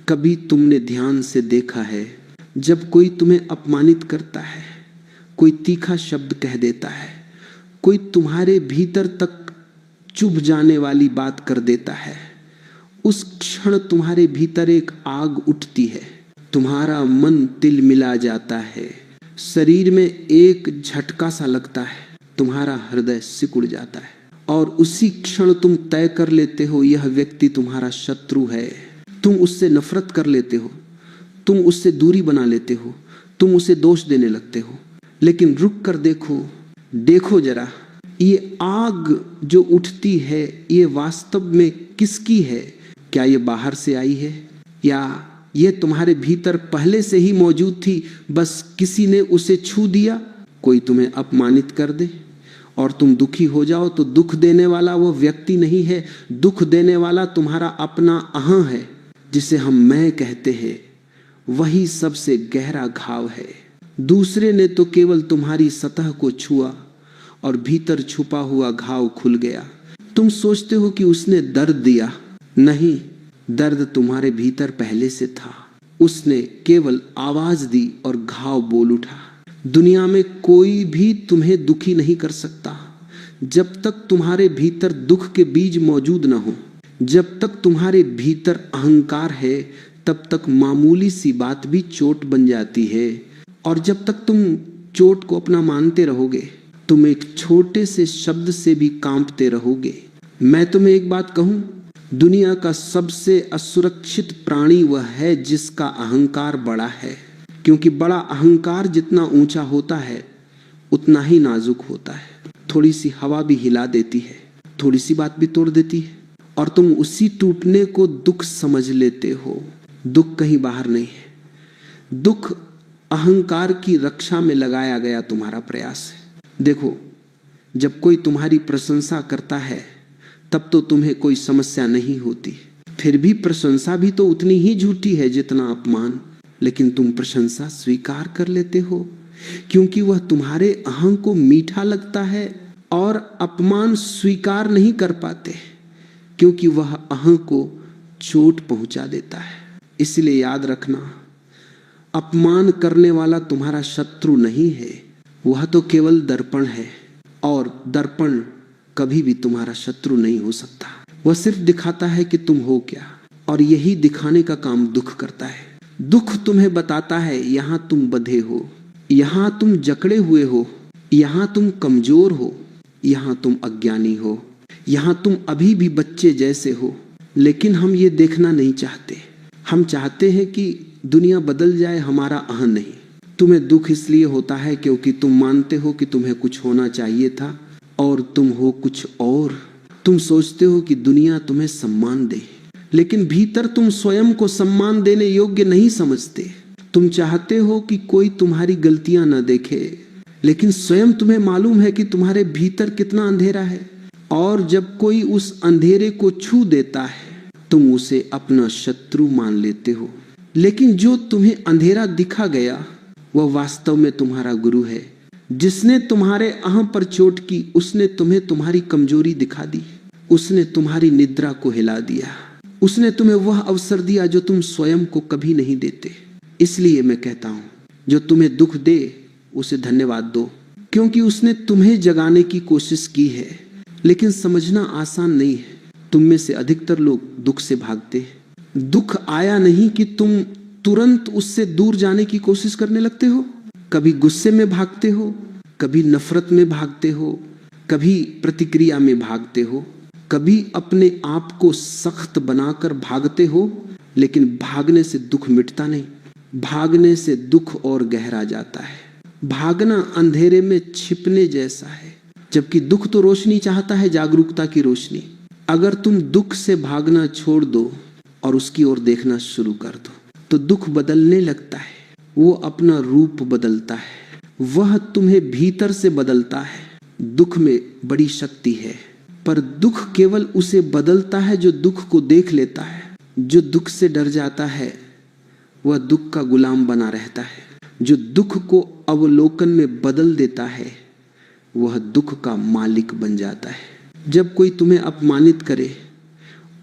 कभी तुमने ध्यान से देखा है जब कोई तुम्हें अपमानित करता है, कोई तीखा शब्द कह देता है, कोई तुम्हारे भीतर तक चुभ जाने वाली बात कर देता है, उस क्षण तुम्हारे भीतर एक आग उठती है, तुम्हारा मन तिलमिला जाता है, शरीर में एक झटका सा लगता है, तुम्हारा हृदय सिकुड़ जाता है और उसी क्षण तुम तय कर लेते हो यह व्यक्ति तुम्हारा शत्रु है। तुम उससे नफरत कर लेते हो, तुम उससे दूरी बना लेते हो, तुम उसे दोष देने लगते हो। लेकिन रुक कर देखो जरा, ये आग जो उठती है ये वास्तव में किसकी है? क्या ये बाहर से आई है या ये तुम्हारे भीतर पहले से ही मौजूद थी, बस किसी ने उसे छू दिया? कोई तुम्हें अपमानित कर दे और तुम दुखी हो जाओ तो दुख देने वाला वो व्यक्ति नहीं है, दुख देने वाला तुम्हारा अपना अहं है, जिसे हम मैं कहते हैं। वही सबसे गहरा घाव है। दूसरे ने तो केवल तुम्हारी सतह को छुआ और भीतर छुपा हुआ घाव खुल गया। तुम सोचते हो कि उसने दर्द दिया, नहीं, दर्द तुम्हारे भीतर पहले से था। उसने केवल आवाज दी और घाव बोल उठा। दुनिया में कोई भी तुम्हें दुखी नहीं कर सकता जब तक तुम्हारे भीतर दुख के बीज मौजूद न हो। जब तक तुम्हारे भीतर अहंकार है तब तक मामूली सी बात भी चोट बन जाती है, और जब तक तुम चोट को अपना मानते रहोगे तुम एक छोटे से शब्द से भी कांपते रहोगे। मैं तुम्हें एक बात कहूं, दुनिया का सबसे असुरक्षित प्राणी वह है जिसका अहंकार बड़ा है, क्योंकि बड़ा अहंकार जितना ऊंचा होता है उतना ही नाजुक होता है। थोड़ी सी हवा भी हिला देती है, थोड़ी सी बात भी तोड़ देती है और तुम उसी टूटने को दुख समझ लेते हो। दुख कहीं बाहर नहीं है, दुख अहंकार की रक्षा में लगाया गया तुम्हारा प्रयास है। देखो, जब कोई तुम्हारी प्रशंसा करता है तब तो तुम्हें कोई समस्या नहीं होती, फिर भी प्रशंसा भी तो उतनी ही झूठी है जितना अपमान। लेकिन तुम प्रशंसा स्वीकार कर लेते हो क्योंकि वह तुम्हारे अहं को मीठा लगता है, और अपमान स्वीकार नहीं कर पाते क्योंकि वह अहं को चोट पहुंचा देता है। इसलिए याद रखना, अपमान करने वाला तुम्हारा शत्रु नहीं है, वह तो केवल दर्पण है, और दर्पण कभी भी तुम्हारा शत्रु नहीं हो सकता। वह सिर्फ दिखाता है कि तुम हो क्या, और यही दिखाने का काम दुख करता है। दुख तुम्हें बताता है यहां तुम बंधे हो, यहां तुम जकड़े हुए हो, यहां तुम कमजोर हो, यहां तुम अज्ञानी हो, यहां तुम अभी भी बच्चे जैसे हो। लेकिन हम ये देखना नहीं चाहते। हम चाहते हैं कि दुनिया बदल जाए, हमारा अहं नहीं। तुम्हें दुख इसलिए होता है क्योंकि तुम मानते हो कि तुम्हें कुछ होना चाहिए था और तुम हो कुछ और। तुम सोचते हो कि दुनिया तुम्हें सम्मान दे, लेकिन भीतर तुम स्वयं को सम्मान देने योग्य नहीं समझते। तुम चाहते हो कि कोई तुम्हारी गलतियां न देखे, लेकिन स्वयं तुम्हें मालूम है कि तुम्हारे भीतर कितना अंधेरा है, और जब कोई उस अंधेरे को छू देता है तुम उसे अपना शत्रु मान लेते हो। लेकिन जो तुम्हें अंधेरा दिखा गया वह वास्तव में तुम्हारा गुरु है। जिसने तुम्हारे अहं पर चोट की उसने तुम्हें तुम्हारी कमजोरी दिखा दी, उसने तुम्हारी निद्रा को हिला दिया, उसने तुम्हें वह अवसर दिया जो तुम स्वयं को कभी नहीं देते। इसलिए मैं कहता हूं, जो तुम्हें दुख दे उसे धन्यवाद दो, क्योंकि उसने तुम्हें जगाने की कोशिश की है। लेकिन समझना आसान नहीं है। तुम में से अधिकतर लोग दुख से भागते हैं। दुख आया नहीं कि तुम तुरंत उससे दूर जाने की कोशिश करने लगते हो। कभी गुस्से में भागते हो, कभी नफरत में भागते हो, कभी प्रतिक्रिया में भागते हो, कभी अपने आप को सख्त बनाकर भागते हो। लेकिन भागने से दुख मिटता नहीं, भागने से दुख और गहरा जाता है। भागना अंधेरे में छिपने जैसा है, जबकि दुख तो रोशनी चाहता है, जागरूकता की रोशनी। अगर तुम दुख से भागना छोड़ दो और उसकी ओर देखना शुरू कर दो तो दुख बदलने लगता है। वो अपना रूप बदलता है, वह तुम्हें भीतर से बदलता है। दुख में बड़ी शक्ति है, पर दुख केवल उसे बदलता है जो दुख को देख लेता है। जो दुख से डर जाता है वह दुख का गुलाम बना रहता है। जो दुख को अवलोकन में बदल देता है वह दुख का मालिक बन जाता है। जब कोई तुम्हें अपमानित करे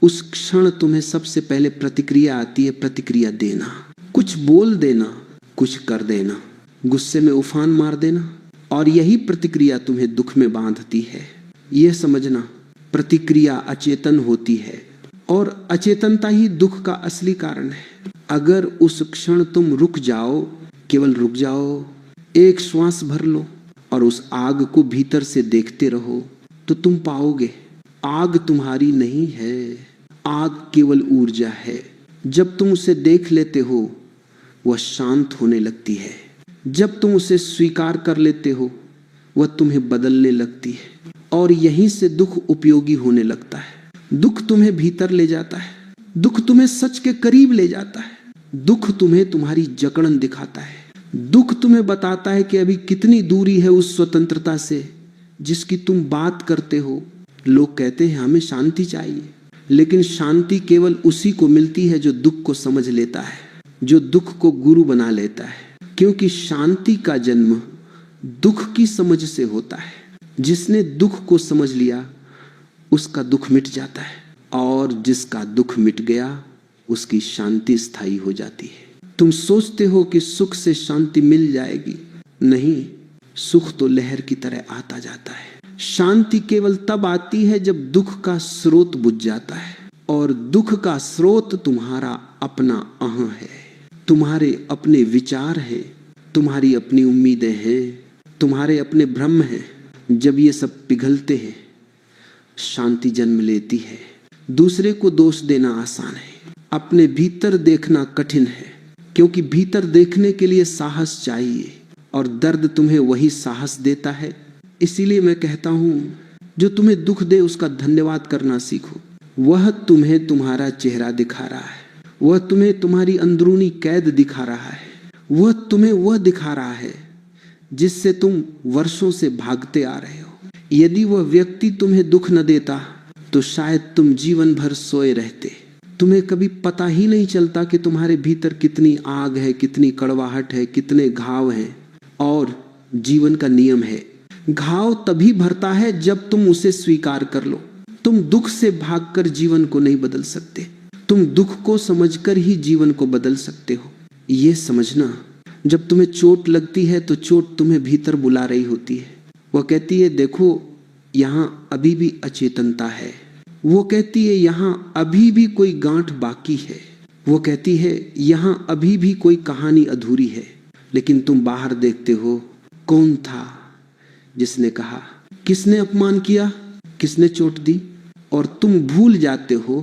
उस क्षण तुम्हें सबसे पहले प्रतिक्रिया आती है, प्रतिक्रिया देना। कुछ बोल देना, कुछ कर देना, गुस्से में उफान मार देना, और यही प्रतिक्रिया तुम्हें दुख में बांधती है। यह समझना, प्रतिक्रिया अचेतन होती है और अचेतनता ही दुख का असली कारण है। अगर उस क्षण तुम रुक जाओ, केवल रुक जाओ, एक श्वास भर लो और उस आग को भीतर से देखते रहो, तो तुम पाओगे आग तुम्हारी नहीं है, आग केवल ऊर्जा है। जब तुम उसे देख लेते हो वह शांत होने लगती है। जब तुम उसे स्वीकार कर लेते हो वह तुम्हें बदलने लगती है, और यहीं से दुख उपयोगी होने लगता है। दुख तुम्हें भीतर ले जाता है, दुख तुम्हें सच के करीब ले जाता है, दुख तुम्हें तुम्हारी जकड़न दिखाता है, दुख तुम्हें बताता है कि अभी कितनी दूरी है उस स्वतंत्रता से जिसकी तुम बात करते हो। लोग कहते हैं हमें शांति चाहिए, लेकिन शांति केवल उसी को मिलती है जो दुख को समझ लेता है, जो दुख को गुरु बना लेता है। क्योंकि शांति का जन्म दुख की समझ से होता है। जिसने दुख को समझ लिया उसका दुख मिट जाता है, और जिसका दुख मिट गया उसकी शांति स्थायी हो जाती है। तुम सोचते हो कि सुख से शांति मिल जाएगी, नहीं, सुख तो लहर की तरह आता जाता है। शांति केवल तब आती है जब दुख का स्रोत बुझ जाता है, और दुख का स्रोत तुम्हारा अपना अहं है, तुम्हारे अपने विचार हैं, तुम्हारी अपनी उम्मीदें हैं, तुम्हारे अपने भ्रम हैं। जब ये सब पिघलते हैं शांति जन्म लेती है। दूसरे को दोष देना आसान है, अपने भीतर देखना कठिन है, क्योंकि भीतर देखने के लिए साहस चाहिए, और दर्द तुम्हें वही साहस देता है। इसीलिए मैं कहता हूं, जो तुम्हें दुख दे उसका धन्यवाद करना सीखो। वह तुम्हें तुम्हारा चेहरा दिखा रहा है, वह तुम्हें तुम्हारी अंदरूनी कैद दिखा रहा है, वह तुम्हें वह दिखा रहा है जिससे तुम वर्षों से भागते आ रहे हो। यदि वह व्यक्ति तुम्हें दुख न देता तो शायद तुम जीवन भर सोए रहते। तुम्हें कभी पता ही नहीं चलता कि तुम्हारे भीतर कितनी आग है, कितनी कड़वाहट है, कितने घाव हैं। और जीवन का नियम है, घाव तभी भरता है जब तुम उसे स्वीकार कर लो। तुम दुख से भागकर जीवन को नहीं बदल सकते, तुम दुख को समझकर ही जीवन को बदल सकते हो। ये समझना, जब तुम्हें चोट लगती है तो चोट तुम्हें भीतर बुला रही होती है। वह कहती है देखो यहाँ अभी भी अचेतनता है, वो कहती है यहाँ अभी भी कोई गांठ बाकी है, वो कहती है यहाँ अभी भी कोई कहानी अधूरी है। लेकिन तुम बाहर देखते हो, कौन था जिसने कहा, किसने अपमान किया, किसने चोट दी, और तुम भूल जाते हो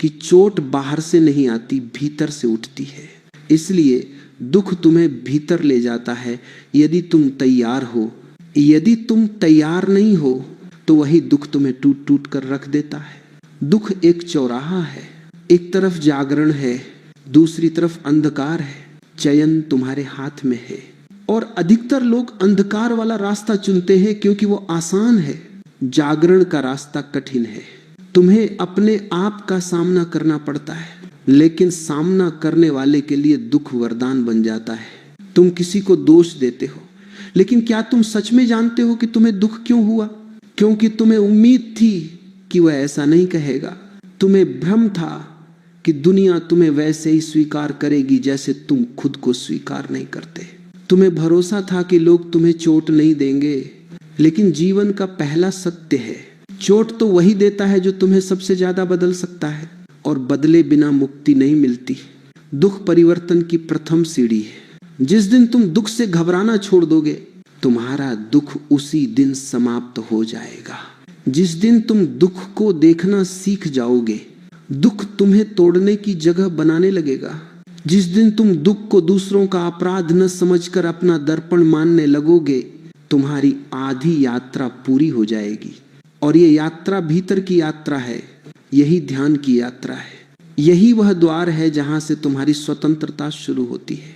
कि चोट बाहर से नहीं आती, भीतर से उठती है। इसलिए दुख तुम्हें भीतर ले जाता है यदि तुम तैयार हो। यदि तुम तैयार नहीं हो तो वही दुख तुम्हें टूट टूट कर रख देता है। दुख एक चौराहा है, एक तरफ जागरण है, दूसरी तरफ अंधकार है। चयन तुम्हारे हाथ में है, और अधिकतर लोग अंधकार वाला रास्ता चुनते हैं क्योंकि वो आसान है। जागरण का रास्ता कठिन है, तुम्हें अपने आप का सामना करना पड़ता है, लेकिन सामना करने वाले के लिए दुख वरदान बन जाता है। तुम किसी को दोष देते हो, लेकिन क्या तुम सच में जानते हो कि तुम्हें दुख क्यों हुआ? क्योंकि तुम्हें उम्मीद थी कि वह ऐसा नहीं कहेगा, तुम्हें भ्रम था कि दुनिया तुम्हें वैसे ही स्वीकार करेगी जैसे तुम खुद को स्वीकार नहीं करते। तुम्हें भरोसा था कि लोग तुम्हें चोट नहीं देंगे, लेकिन जीवन का पहला सत्य है, चोट तो वही देता है जो तुम्हें सबसे ज्यादा बदल सकता है, और बदले बिना मुक्ति नहीं मिलती। दुख परिवर्तन की प्रथम सीढ़ी है। जिस दिन तुम दुख से घबराना छोड़ दोगे, तुम्हारा दुख उसी दिन समाप्त हो जाएगा। जिस दिन तुम दुख को देखना सीख जाओगे, दुख तुम्हें तोड़ने की जगह बनाने लगेगा। जिस दिन तुम दुख को दूसरों का अपराध न समझकर अपना दर्पण मानने लगोगे, तुम्हारी आधी यात्रा पूरी हो जाएगी। और ये यात्रा भीतर की यात्रा है, यही ध्यान की यात्रा है, यही वह द्वार है जहां से तुम्हारी स्वतंत्रता शुरू होती है।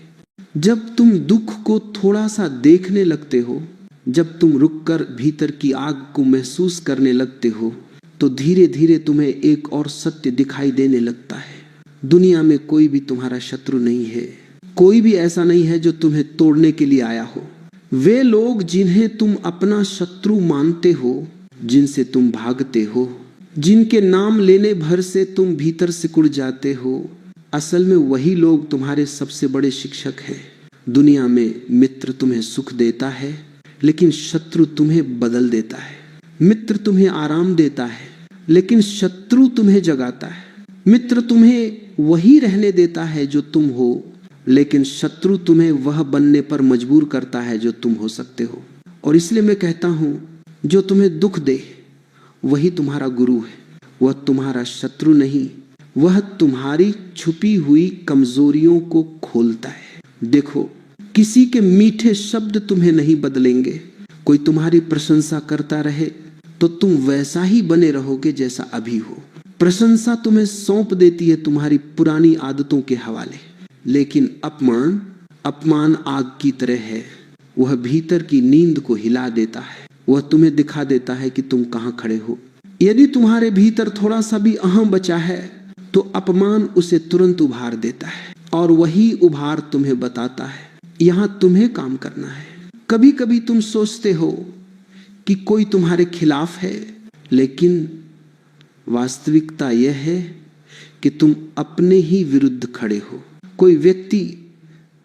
जब तुम दुख को थोड़ा सा देखने लगते हो, जब तुम रुककर भीतर की आग को महसूस करने लगते हो, तो धीरे धीरे तुम्हें एक और सत्य दिखाई देने लगता है। दुनिया में कोई भी तुम्हारा शत्रु नहीं है, कोई भी ऐसा नहीं है जो तुम्हें तोड़ने के लिए आया हो। वे लोग जिन्हें तुम अपना शत्रु मानते हो, जिनसे तुम भागते हो, जिनके नाम लेने भर से तुम भीतर सिकुड़ जाते हो, असल में वही लोग तुम्हारे सबसे बड़े शिक्षक हैं। दुनिया में मित्र तुम्हें सुख देता है, लेकिन शत्रु तुम्हें बदल देता है। मित्र तुम्हें आराम देता है, लेकिन शत्रु तुम्हें जगाता है। मित्र तुम्हें वही रहने देता है जो तुम हो, लेकिन शत्रु तुम्हें वह बनने पर मजबूर करता है जो तुम हो सकते हो। और इसलिए मैं कहता हूं, जो तुम्हें दुख दे वही तुम्हारा गुरु है, वह तुम्हारा शत्रु नहीं। वह तुम्हारी छुपी हुई कमजोरियों को खोलता है। देखो, किसी के मीठे शब्द तुम्हें नहीं बदलेंगे। कोई तुम्हारी प्रशंसा करता रहे तो तुम वैसा ही बने रहोगे जैसा अभी हो। प्रशंसा तुम्हें सौंप देती है तुम्हारी पुरानी आदतों के हवाले, लेकिन अपमान आग की तरह है। वह भीतर की नींद को हिला देता है। वह तुम्हें दिखा देता है कि तुम कहां खड़े हो। यदि तुम्हारे भीतर थोड़ा सा भी अहम बचा है तो अपमान उसे तुरंत उभार देता है, और वही उभार तुम्हें बताता है यहां तुम्हें काम करना है। कभी कभी तुम सोचते हो कि कोई तुम्हारे खिलाफ है, लेकिन वास्तविकता यह है कि तुम अपने ही विरुद्ध खड़े हो। कोई व्यक्ति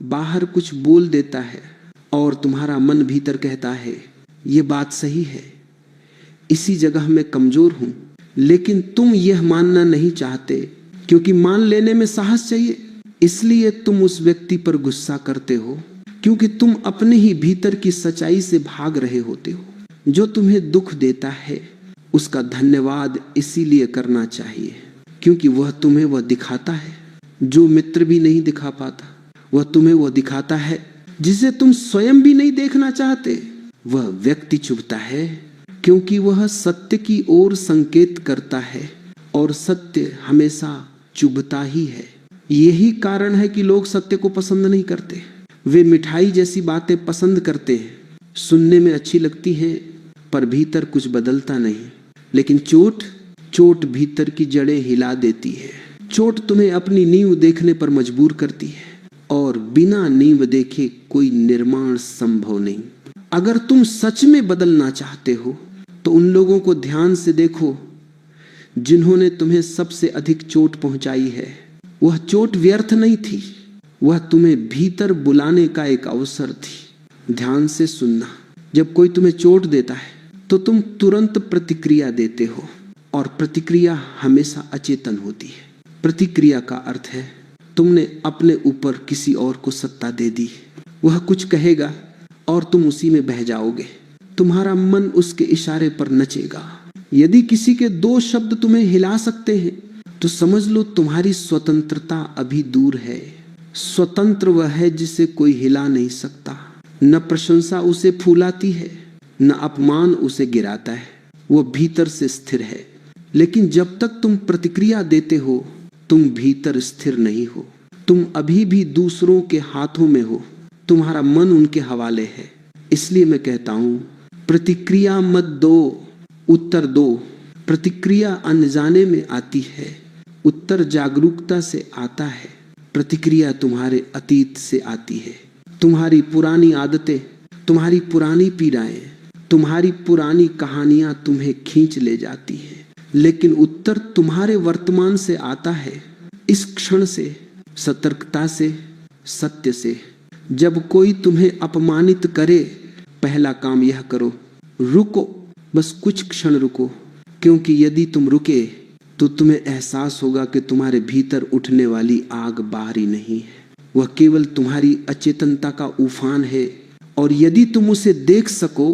बाहर कुछ बोल देता है और तुम्हारा मन भीतर कहता है ये बात सही है, इसी जगह मैं कमजोर हूं, लेकिन तुम यह मानना नहीं चाहते, क्योंकि मान लेने में साहस चाहिए। इसलिए तुम उस व्यक्ति पर गुस्सा करते हो, क्योंकि तुम अपने ही भीतर की सच्चाई से भाग रहे होते हो। जो तुम्हें दुख देता है उसका धन्यवाद इसीलिए करना चाहिए क्योंकि वह तुम्हें वह दिखाता है जो मित्र भी नहीं दिखा पाता। वह तुम्हें वह दिखाता है जिसे तुम स्वयं भी नहीं देखना चाहते। वह व्यक्ति चुभता है क्योंकि वह सत्य की ओर संकेत करता है, और सत्य हमेशा चुभता ही है। यही कारण है कि लोग सत्य को पसंद नहीं करते। वे मिठाई जैसी बातें पसंद करते हैं, सुनने में अच्छी लगती हैं, पर भीतर कुछ बदलता नहीं। लेकिन चोट भीतर की जड़ें हिला देती है। चोट तुम्हें अपनी नींव देखने पर मजबूर करती है, और बिना नींव देखे कोई निर्माण संभव नहीं। अगर तुम सच में बदलना चाहते हो तो उन लोगों को ध्यान से देखो जिन्होंने तुम्हें सबसे अधिक चोट पहुंचाई है। वह चोट व्यर्थ नहीं थी, वह तुम्हें भीतर बुलाने का एक अवसर थी। ध्यान से सुनना, जब कोई तुम्हें चोट देता है तो तुम तुरंत प्रतिक्रिया देते हो, और प्रतिक्रिया हमेशा अचेतन होती है। प्रतिक्रिया का अर्थ है तुमने अपने ऊपर किसी और को सत्ता दे दी। वह कुछ कहेगा और तुम उसी में बह जाओगे। तुम्हारा मन उसके इशारे पर नचेगा। यदि किसी के 2 शब्द तुम्हें हिला सकते हैं तो समझ लो तुम्हारी स्वतंत्रता अभी दूर है। स्वतंत्र वह है जिसे कोई हिला नहीं सकता। न प्रशंसा उसे फूलाती है, न अपमान उसे गिराता है। वो भीतर से स्थिर है। लेकिन जब तक तुम प्रतिक्रिया देते हो तुम भीतर स्थिर नहीं हो। तुम अभी भी दूसरों के हाथों में हो, तुम्हारा मन उनके हवाले है। इसलिए मैं कहता हूं, प्रतिक्रिया मत दो, उत्तर दो। प्रतिक्रिया अनजाने में आती है, उत्तर जागरूकता से आता है। प्रतिक्रिया तुम्हारे अतीत से आती है। तुम्हारी पुरानी आदतें, तुम्हारी पुरानी पीड़ाएं, तुम्हारी पुरानी कहानियां तुम्हें खींच ले जाती हैं। लेकिन उत्तर तुम्हारे वर्तमान से आता है, इस क्षण से, सतर्कता से, सत्य से। जब कोई तुम्हें अपमानित करे, पहला काम यह करो, रुको, बस कुछ क्षण रुको। क्योंकि यदि तुम रुके तो तुम्हें एहसास होगा कि तुम्हारे भीतर उठने वाली आग बाहरी नहीं है, वह केवल तुम्हारी अचेतनता का उफान है। और यदि तुम उसे देख सको,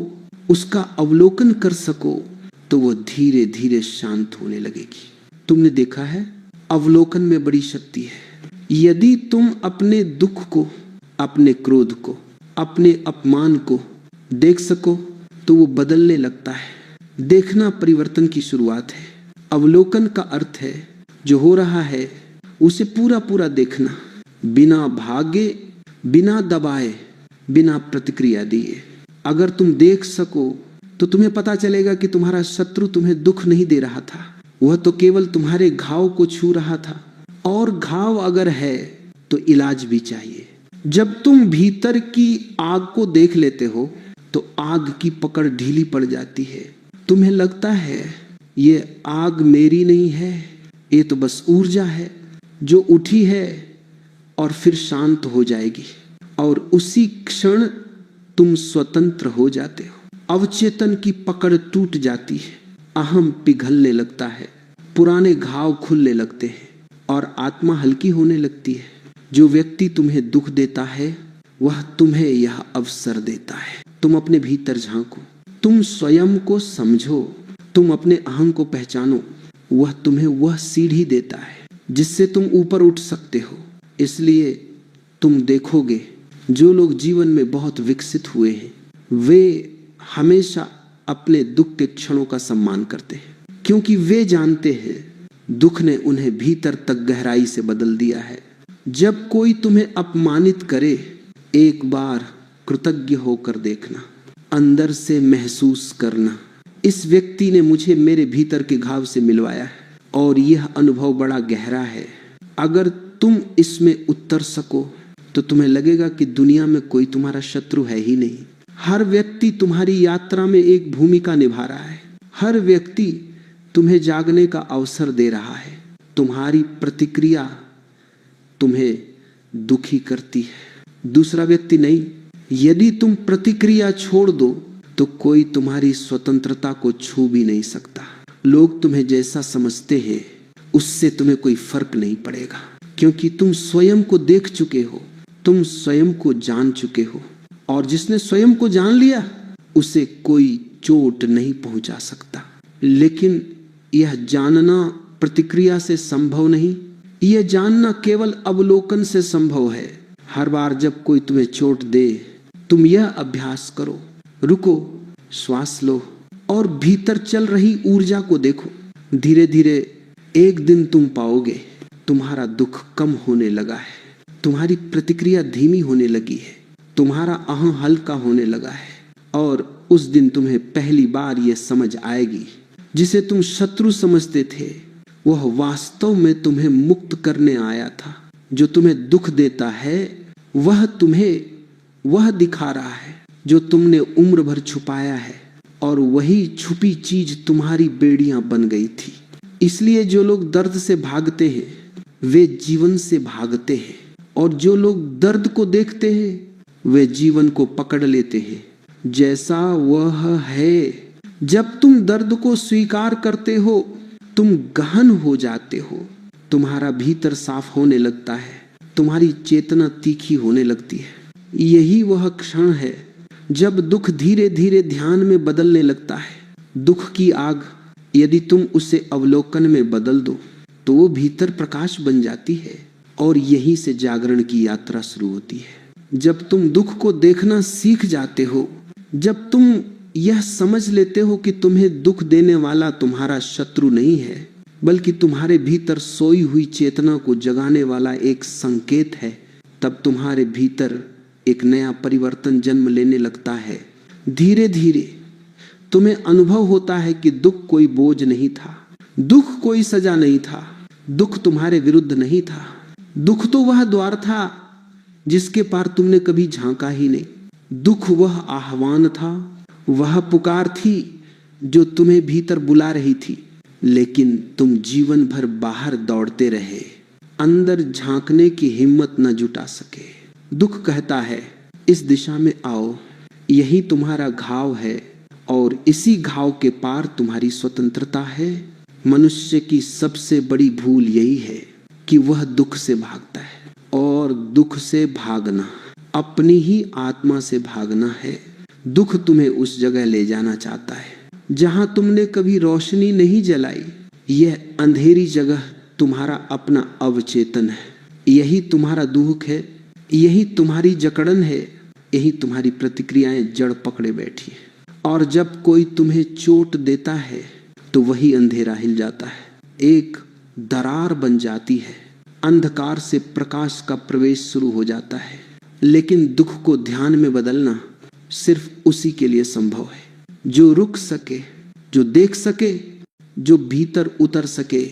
उसका अवलोकन कर सको, तो वो धीरे धीरे शांत होने लगेगी। तुमने देखा है, अवलोकन में बड़ी शक्ति है। यदि तुम अपने दुख को, अपने क्रोध को, अपने अपमान को देख सको तो वो बदलने लगता है। देखना परिवर्तन की शुरुआत है। अवलोकन का अर्थ है जो हो रहा है उसे पूरा पूरा देखना, बिना भागे, बिना दबाए, बिना प्रतिक्रिया दिए। अगर तुम देख सको तो तुम्हें पता चलेगा कि तुम्हारा शत्रु तुम्हें दुख नहीं दे रहा था, वह तो केवल तुम्हारे घाव को छू रहा था। और घाव अगर है तो इलाज भी चाहिए। जब तुम भीतर की आग को देख लेते हो तो आग की पकड़ ढीली पड़ जाती है। तुम्हें लगता है ये आग मेरी नहीं है, ये तो बस ऊर्जा है जो उठी है और फिर शांत हो जाएगी, और उसी क्षण तुम स्वतंत्र हो जाते हो। अवचेतन की पकड़ टूट जाती है, अहम पिघलने लगता है, पुराने घाव खुलने लगते हैं और आत्मा हल्की होने लगती है। जो व्यक्ति तुम्हें दुख देता है वह तुम्हें यह अवसर देता है। तुम अपने भीतर झांको, तुम स्वयं को समझो, तुम अपने अहम को पहचानो। वह तुम्हें वह सीढ़ी देता है जिससे तुम ऊपर उठ सकते हो। इसलिए तुम देखोगे जो लोग जीवन में बहुत विकसित हुए हैं वे हमेशा अपने दुख के क्षणों का सम्मान करते हैं, क्योंकि वे जानते हैं दुख ने उन्हें भीतर तक गहराई से बदल दिया है। जब कोई तुम्हें अपमानित करे, एक बार कृतज्ञ होकर देखना, अंदर से महसूस करना, इस व्यक्ति ने मुझे मेरे भीतर के घाव से मिलवाया है और यह अनुभव बड़ा गहरा है। अगर तुम इसमें उतर सको तो तुम्हें लगेगा कि दुनिया में कोई तुम्हारा शत्रु है ही नहीं। हर व्यक्ति तुम्हारी यात्रा में एक भूमिका निभा रहा है। हर व्यक्ति तुम्हें जागने का अवसर दे रहा है। तुम्हारी प्रतिक्रिया तुम्हें दुखी करती है, दूसरा व्यक्ति नहीं। यदि तुम प्रतिक्रिया छोड़ दो तो कोई तुम्हारी स्वतंत्रता को छू भी नहीं सकता। लोग तुम्हें जैसा समझते हैं उससे तुम्हें कोई फर्क नहीं पड़ेगा, क्योंकि तुम स्वयं को देख चुके हो, तुम स्वयं को जान चुके हो, और जिसने स्वयं को जान लिया उसे कोई चोट नहीं पहुंचा सकता। लेकिन यह जानना प्रतिक्रिया से संभव नहीं, यह जानना केवल अवलोकन से संभव है। हर बार जब कोई तुम्हें चोट दे, तुम यह अभ्यास करो, रुको, श्वास लो और भीतर चल रही ऊर्जा को देखो। धीरे धीरे एक दिन तुम पाओगे तुम्हारा दुख कम होने लगा है, तुम्हारी प्रतिक्रिया धीमी होने लगी है, तुम्हारा अहं हल्का होने लगा है, और उस दिन तुम्हें पहली बार यह समझ आएगी जिसे तुम शत्रु समझते थे वह वास्तव में तुम्हें मुक्त करने आया था। जो तुम्हें दुख देता है वह तुम्हें वह दिखा रहा है जो तुमने उम्र भर छुपाया है, और वही छुपी चीज तुम्हारी बेड़ियां बन गई थी। इसलिए जो लोग दर्द से भागते हैं वे जीवन से भागते हैं, और जो लोग दर्द को देखते हैं वे जीवन को पकड़ लेते हैं जैसा वह है। जब तुम दर्द को स्वीकार करते हो तुम गहन हो जाते हो, तुम्हारा भीतर साफ होने लगता है, तुम्हारी चेतना तीखी होने लगती है। यही वह क्षण है जब दुख धीरे धीरे ध्यान में बदलने लगता है। दुख की आग यदि तुम उसे अवलोकन में बदल दो तो वो भीतर प्रकाश बन जाती है, और यहीं से जागरण की यात्रा शुरू होती है। जब तुम दुख को देखना सीख जाते हो, जब तुम यह समझ लेते हो कि तुम्हें दुख देने वाला तुम्हारा शत्रु नहीं है बल्कि तुम्हारे भीतर सोई हुई चेतना को जगाने वाला एक संकेत है, तब तुम्हारे भीतर एक नया परिवर्तन जन्म लेने लगता है। धीरे धीरे तुम्हें अनुभव होता है कि दुख कोई बोझ नहीं था, दुख कोई सजा नहीं था, दुख तुम्हारे विरुद्ध नहीं था। दुख तो वह द्वार था जिसके पार तुमने कभी झांका ही नहीं। दुख वह आह्वान था, वह पुकार थी जो तुम्हें भीतर बुला रही थी, लेकिन तुम जीवन भर बाहर दौड़ते रहे, अंदर झांकने की हिम्मत न जुटा सके। दुख कहता है इस दिशा में आओ, यही तुम्हारा घाव है और इसी घाव के पार तुम्हारी स्वतंत्रता है। मनुष्य की सबसे बड़ी भूल यही है कि वह दुख से भागता है, और दुख से भागना अपनी ही आत्मा से भागना है। दुख तुम्हें उस जगह ले जाना चाहता है जहां तुमने कभी रोशनी नहीं जलाई। यह अंधेरी जगह तुम्हारा अपना अवचेतन है, यही तुम्हारा दुख है, यही तुम्हारी जकड़न है, यही तुम्हारी प्रतिक्रियाएं जड़ पकड़े बैठी है। और जब कोई तुम्हें चोट देता है तो वही अंधेरा हिल जाता है, एक दरार बन जाती है, अंधकार से प्रकाश का प्रवेश शुरू हो जाता है। लेकिन दुख को ध्यान में बदलना सिर्फ उसी के लिए संभव है जो रुक सके, जो देख सके, जो भीतर उतर सके।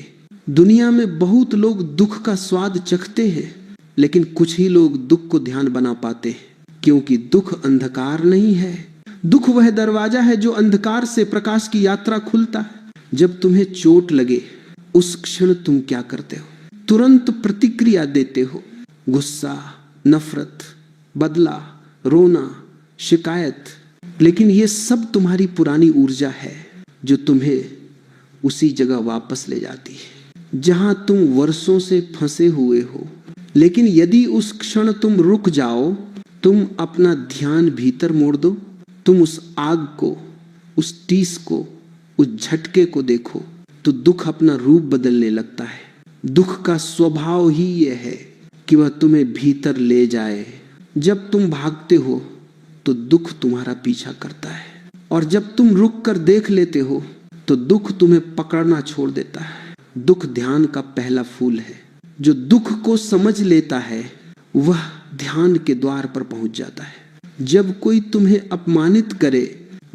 दुनिया में बहुत लोग दुख का स्वाद चखते हैं, लेकिन कुछ ही लोग दुख को ध्यान बना पाते हैं, क्योंकि दुख अंधकार नहीं है। दुख वह दरवाजा है जो अंधकार से प्रकाश की यात्रा खुलता है। जब तुम्हें चोट लगे उस क्षण तुम क्या करते हो? तुरंत प्रतिक्रिया देते हो, गुस्सा, नफरत, बदला, रोना, शिकायत। लेकिन ये सब तुम्हारी पुरानी ऊर्जा है जो तुम्हें उसी जगह वापस ले जाती है जहां तुम वर्षों से फंसे हुए हो। लेकिन यदि उस क्षण तुम रुक जाओ, तुम अपना ध्यान भीतर मोड़ दो, तुम उस आग को, उस टीस को, उस झटके को देखो, तो दुख अपना रूप बदलने लगता है। दुख का स्वभाव ही यह है कि वह तुम्हें भीतर ले जाए। जब तुम भागते हो तो दुख तुम्हारा पीछा करता है, और जब तुम रुक कर देख लेते हो तो दुख तुम्हें पकड़ना छोड़ देता है। दुख ध्यान का पहला फूल है। जो दुख को समझ लेता है वह ध्यान के द्वार पर पहुंच जाता है। जब कोई तुम्हें अपमानित करे,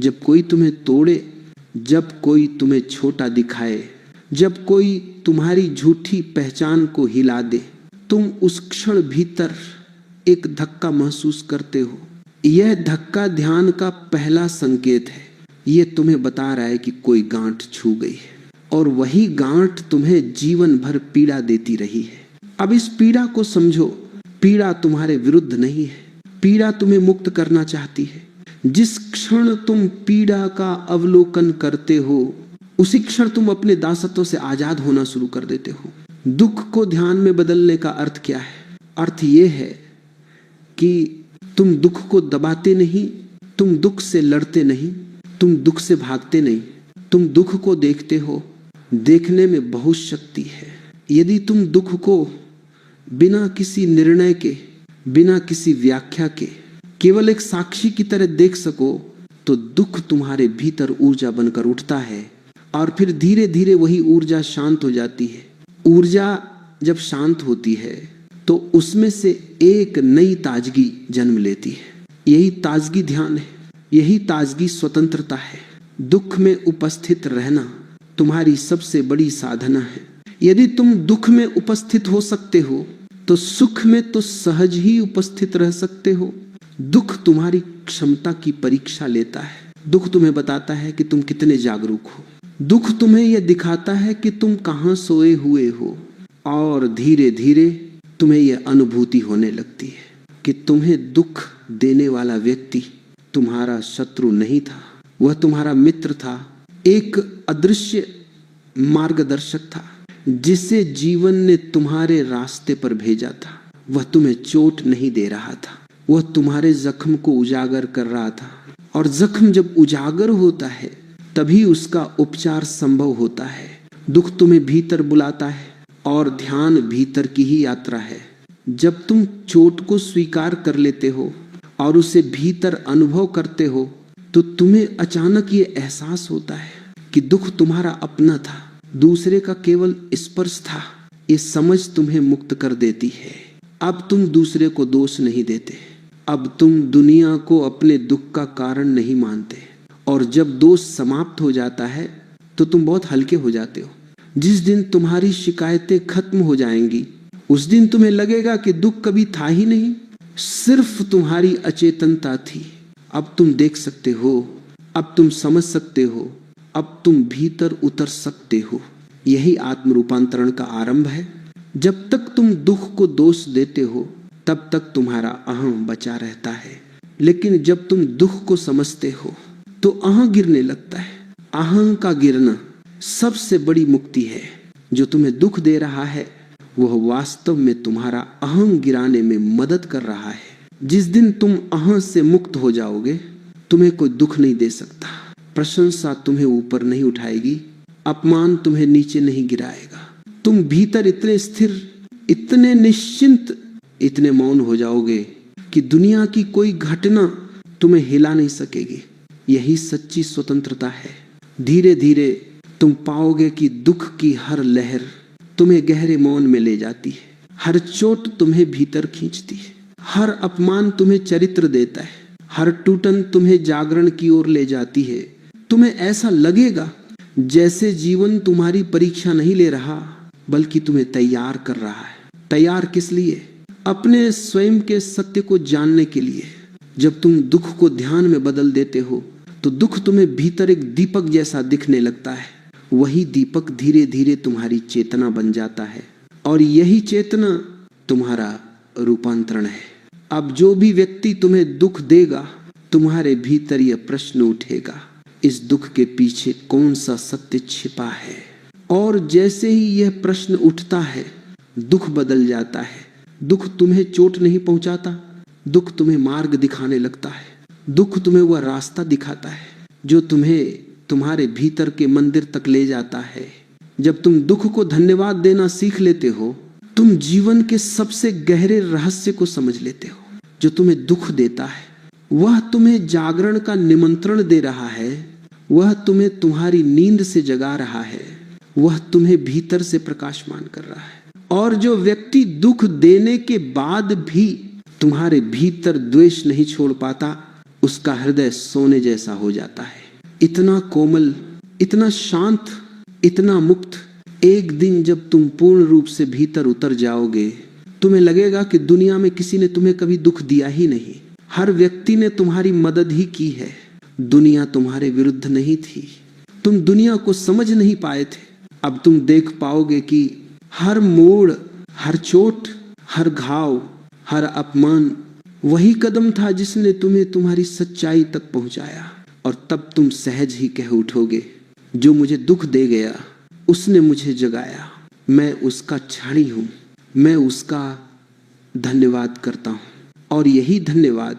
जब कोई तुम्हें तोड़े, जब कोई तुम्हें छोटा दिखाए, जब कोई तुम्हारी झूठी पहचान को हिला दे, तुम उस क्षण भीतर एक धक्का महसूस करते हो। यह धक्का ध्यान का पहला संकेत है। यह तुम्हें बता रहा है कि कोई गांठ छू गई है, और वही गांठ तुम्हें जीवन भर पीड़ा देती रही है। अब इस पीड़ा को समझो। पीड़ा तुम्हारे विरुद्ध नहीं है, पीड़ा तुम्हें मुक्त करना चाहती है। जिस क्षण तुम पीड़ा का अवलोकन करते हो, उसी क्षण तुम अपने दासत्व से आजाद होना शुरू कर देते हो। दुख को ध्यान में बदलने का अर्थ क्या है? अर्थ यह है कि तुम दुख को दबाते नहीं, तुम दुख से लड़ते नहीं, तुम दुख से भागते नहीं, तुम दुख को देखते हो। देखने में बहुत शक्ति है। यदि तुम दुख को बिना किसी निर्णय के, बिना किसी व्याख्या के, केवल एक साक्षी की तरह देख सको, तो दुख तुम्हारे भीतर ऊर्जा बनकर उठता है, और फिर धीरे धीरे वही ऊर्जा शांत हो जाती है। ऊर्जा जब शांत होती है तो उसमें से एक नई ताजगी जन्म लेती है। यही ताजगी ध्यान है, यही ताजगी स्वतंत्रता है। दुख में उपस्थित रहना तुम्हारी सबसे बड़ी साधना है। यदि तुम दुख में उपस्थित हो सकते हो तो सुख में तो सहज ही उपस्थित रह सकते हो। दुख तुम्हारी क्षमता की परीक्षा लेता है। दुख तुम्हें बताता है कि तुम कितने जागरूक हो। दुख तुम्हें यह दिखाता है कि तुम कहां सोए हुए हो, और धीरे धीरे तुम्हें यह अनुभूति होने लगती है कि तुम्हें दुख देने वाला व्यक्ति तुम्हारा शत्रु नहीं था, वह तुम्हारा मित्र था, एक अदृश्य मार्गदर्शक था जिसे जीवन ने तुम्हारे रास्ते पर भेजा था। वह तुम्हें चोट नहीं दे रहा था, वह तुम्हारे जख्म को उजागर कर रहा था। और जख्म जब उजागर होता है तभी उसका उपचार संभव होता है। दुख तुम्हें भीतर बुलाता है, और ध्यान भीतर की ही यात्रा है। जब तुम चोट को स्वीकार कर लेते हो और उसे भीतर अनुभव करते हो, तो तुम्हें अचानक ये एहसास होता है कि दुख तुम्हारा अपना था, दूसरे का केवल स्पर्श था। ये समझ तुम्हें मुक्त कर देती है। अब तुम दूसरे को दोष नहीं देते, अब तुम दुनिया को अपने दुख का कारण नहीं मानते। और जब दोष समाप्त हो जाता है तो तुम बहुत हल्के हो जाते हो। जिस दिन तुम्हारी शिकायतें खत्म हो जाएंगी, उस दिन तुम्हें लगेगा कि दुख कभी था ही नहीं, सिर्फ तुम्हारी अचेतनता थी। अब तुम देख सकते हो, अब तुम समझ सकते हो, अब तुम भीतर उतर सकते हो। यही आत्म रूपांतरण का आरंभ है। जब तक तुम दुख को दोष देते हो तब तक तुम्हारा अहं बचा रहता है, लेकिन जब तुम दुख को समझते हो तो अहं गिरने लगता है। अहं का गिरना सबसे बड़ी मुक्ति है। जो तुम्हें दुख दे रहा है वह वास्तव में तुम्हारा अहं गिराने में मदद कर रहा है। जिस दिन तुम अहं से मुक्त हो जाओगे, तुम्हें कोई दुख नहीं दे सकता, प्रशंसा तुम्हें ऊपर नहीं उठाएगी, अपमान तुम्हें नीचे नहीं गिराएगा। तुम भीतर इतने स्थिर, इतने निश्चिंत, इतने मौन हो जाओगे कि दुनिया की कोई घटना तुम्हें हिला नहीं सकेगी। यही सच्ची स्वतंत्रता है। धीरे धीरे तुम पाओगे कि दुख की हर लहर तुम्हें गहरे मौन में ले जाती है, हर चोट तुम्हें भीतर खींचती है, हर अपमान तुम्हें चरित्र देता है, हर टूटन तुम्हें जागरण की ओर ले जाती है। तुम्हें ऐसा लगेगा जैसे जीवन तुम्हारी परीक्षा नहीं ले रहा, बल्कि तुम्हें तैयार कर रहा है। तैयार किस लिए? अपने स्वयं के सत्य को जानने के लिए। जब तुम दुख को ध्यान में बदल देते हो तो दुख तुम्हें भीतर एक दीपक जैसा दिखने लगता है। वही दीपक धीरे धीरे तुम्हारी चेतना बन जाता है और यही चेतना तुम्हारा रूपांतरण है। अब जो भी व्यक्ति तुम्हें दुख देगा, तुम्हारे भीतर यह प्रश्न उठेगा, इस दुख के पीछे कौन सा सत्य छिपा है। और जैसे ही यह प्रश्न उठता है, दुख बदल जाता है। दुख तुम्हें चोट नहीं पहुंचाता, दुख तुम्हें मार्ग दिखाने लगता है। दुख तुम्हें वह रास्ता दिखाता है जो तुम्हें तुम्हारे भीतर के मंदिर तक ले जाता है। जब तुम दुख को धन्यवाद देना सीख लेते हो, तुम जीवन के सबसे गहरे रहस्य को समझ लेते हो। जो तुम्हें दुख देता है वह तुम्हें जागरण का निमंत्रण दे रहा है, वह तुम्हें तुम्हारी नींद से जगा रहा है, वह तुम्हें भीतर से प्रकाशमान कर रहा है। और जो व्यक्ति दुख देने के बाद भी तुम्हारे भीतर द्वेष नहीं छोड़ पाता, उसका हृदय सोने जैसा हो जाता है। इतना कोमल, इतना शांत, इतना मुक्त। एक दिन जब तुम पूर्ण रूप से भीतर उतर जाओगे, तुम्हें लगेगा कि दुनिया में किसी ने तुम्हें कभी दुख दिया ही नहीं। हर व्यक्ति ने तुम्हारी मदद ही की है। दुनिया तुम्हारे विरुद्ध नहीं थी। तुम दुनिया को समझ नहीं पाए थे। अब तुम देख पाओगे कि हर मोड़, हर चोट, हर घाव, हर अपमान वही कदम था जिसने तुम्हें तुम्हारी सच्चाई तक पहुंचाया। और तब तुम सहज ही कह उठोगे, जो मुझे दुख दे गया उसने मुझे जगाया, मैं उसका क्षणी हूं, मैं उसका धन्यवाद करता हूं। और यही धन्यवाद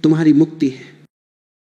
तुम्हारी मुक्ति है।